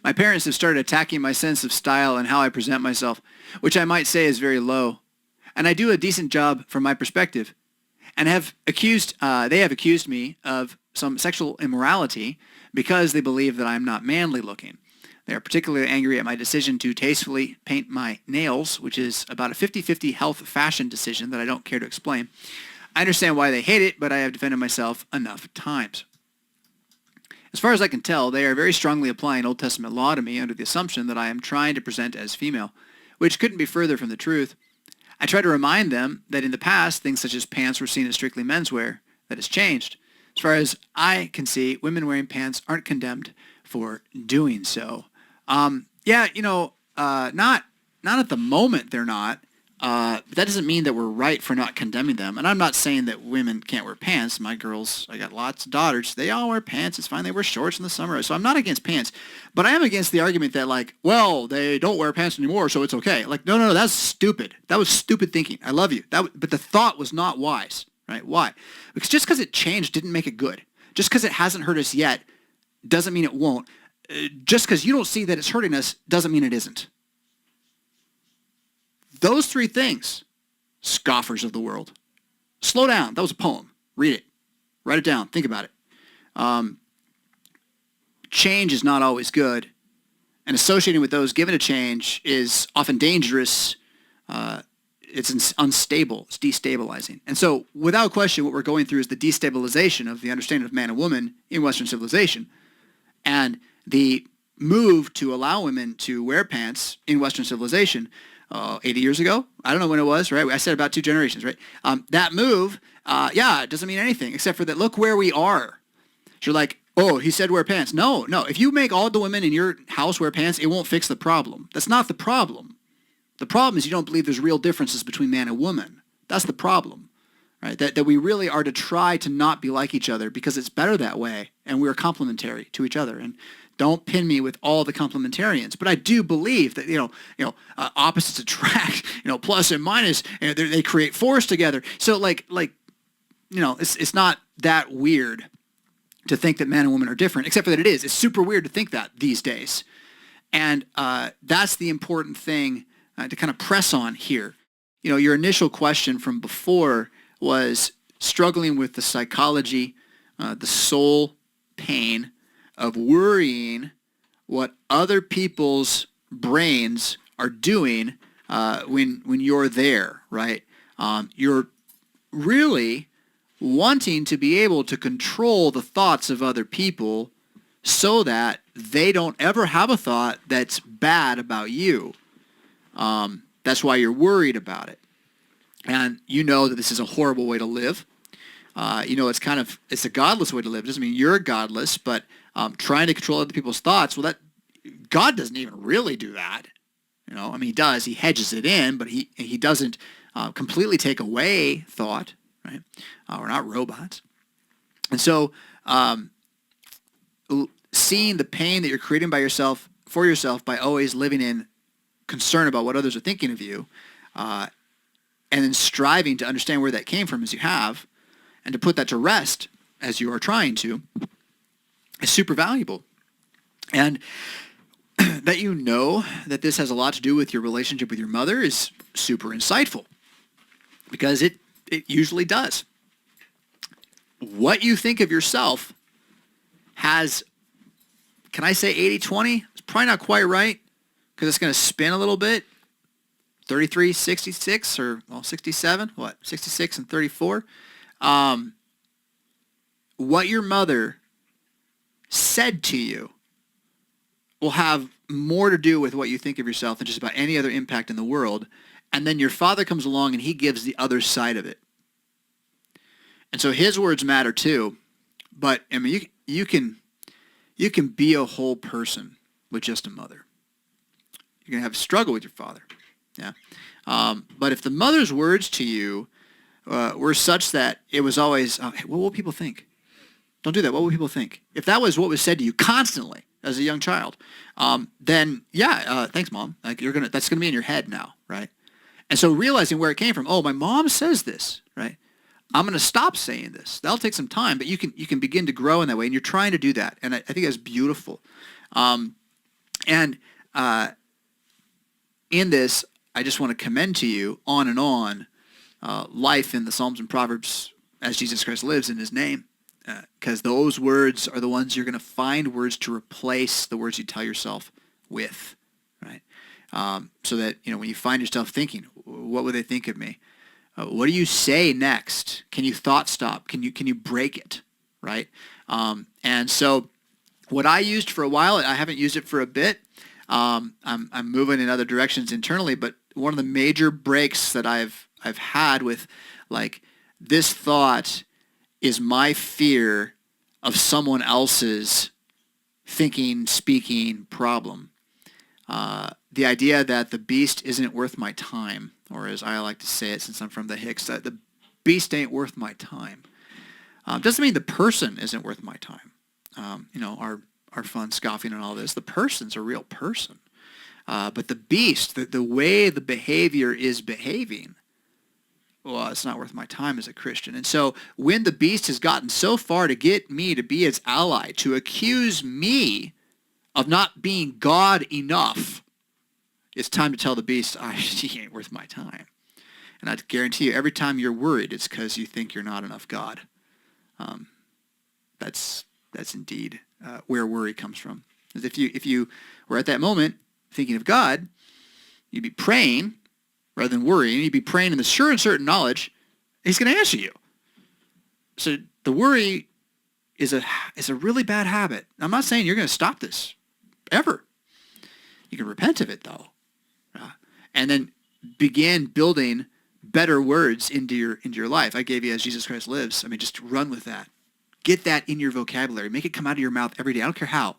My parents have started attacking my sense of style and how I present myself, which I might say is very low. And I do a decent job from my perspective, and they have accused me of some sexual immorality because they believe that I'm not manly looking. They are particularly angry at my decision to tastefully paint my nails, which is about a 50-50 health fashion decision that I don't care to explain. I understand why they hate it, but I have defended myself enough times. As far as I can tell, they are very strongly applying Old Testament law to me under the assumption that I am trying to present as female, which couldn't be further from the truth. I try to remind them that in the past, things such as pants were seen as strictly menswear. That has changed. As far as I can see, women wearing pants aren't condemned for doing so. Not at the moment they're not. But that doesn't mean that we're right for not condemning them. And I'm not saying that women can't wear pants. My girls, I got lots of daughters. They all wear pants. It's fine. They wear shorts in the summer. So I'm not against pants. But I am against the argument that they don't wear pants anymore, so it's okay. No, that's stupid. That was stupid thinking. I love you. But the thought was not wise, right? Why? Because just because it changed didn't make it good. Just because it hasn't hurt us yet doesn't mean it won't. Just because you don't see that it's hurting us doesn't mean it isn't. Those three things, scoffers of the world. Slow down. That was a poem. Read it. Write it down. Think about it. Change is not always good, and associating with those given a change is often dangerous. It's unstable. It's destabilizing. And so, without question, what we're going through is the destabilization of the understanding of man and woman in Western civilization. And the move to allow women to wear pants in Western civilization 80 years ago. I don't know when it was, right? I said about 2 generations, right? That move, it doesn't mean anything except for that look where we are. So you're like, oh, he said wear pants. No. If you make all the women in your house wear pants, it won't fix the problem. That's not the problem. The problem is you don't believe there's real differences between man and woman. That's the problem, right? That we really are to try to not be like each other because it's better that way, and we're complementary to each other. And don't pin me with all the complementarians, but I do believe that opposites attract. Plus and minus, they create force together. So it's not that weird to think that man and woman are different, except for that it is. It's super weird to think that these days, and that's the important thing to kind of press on here. Your initial question from before was struggling with the psychology, the soul pain of worrying what other people's brains are doing when you're there, right? You're really wanting to be able to control the thoughts of other people so that they don't ever have a thought that's bad about you. That's why you're worried about it. And you know that this is a horrible way to live. It's a godless way to live. It doesn't mean you're godless, but trying to control other people's thoughts, God doesn't even really do that. He does. He hedges it in, but he doesn't completely take away thought, right? We're not robots. And so seeing the pain that you're creating for yourself by always living in concern about what others are thinking of you, and then striving to understand where that came from as you have, and to put that to rest as you are trying to, is super valuable. And that that this has a lot to do with your relationship with your mother is super insightful, because it usually does. What you think of yourself has, can I say 80-20? It's probably not quite right, because it's going to spin a little bit. 33, 66, or 67, 66 and 34. What your mother said to you will have more to do with what you think of yourself than just about any other impact in the world. And then your father comes along and he gives the other side of it. And so his words matter too. But you can be a whole person with just a mother. You're going to have a struggle with your father. Yeah. But if the mother's words to you were such that it was always, hey, what will people think? Don't do that. What will people think? If that was what was said to you constantly as a young child, then thanks, Mom. That's gonna be in your head now, right? And so realizing where it came from. Oh, my mom says this, right? I'm gonna stop saying this. That'll take some time, but you can begin to grow in that way, and you're trying to do that, and I think that's beautiful. And in this, I just want to commend to you on and on life in the Psalms and Proverbs as Jesus Christ lives in his name. Because those words are the ones you're going to find words to replace the words you tell yourself with, right? So that, when you find yourself thinking, what would they think of me? What do you say next? Can you thought stop? Can you break it, right? And so what I used for a while, I haven't used it for a bit. I'm moving in other directions internally, but one of the major breaks that I've had with like this thought is my fear of someone else's thinking, speaking problem. The idea that the beast isn't worth my time, or as I like to say it since I'm from the Hicks, that the beast ain't worth my time. Doesn't mean the person isn't worth my time. Our fun scoffing and all this. The person's a real person. But the beast, the way the behavior is behaving, well, it's not worth my time as a Christian. And so when the beast has gotten so far to get me to be its ally, to accuse me of not being God enough, it's time to tell the beast, he ain't worth my time. And I guarantee you, every time you're worried, it's because you think you're not enough God. That's indeed where worry comes from. Because if you were at that moment thinking of God, you'd be praying rather than worrying. You'd be praying in the sure and certain knowledge he's going to answer you. So the worry is a really bad habit. I'm not saying you're going to stop this ever. You can repent of it though, and then begin building better words into your life. I gave you as Jesus Christ lives. I mean, just run with that. Get that in your vocabulary. Make it come out of your mouth every day. I don't care how.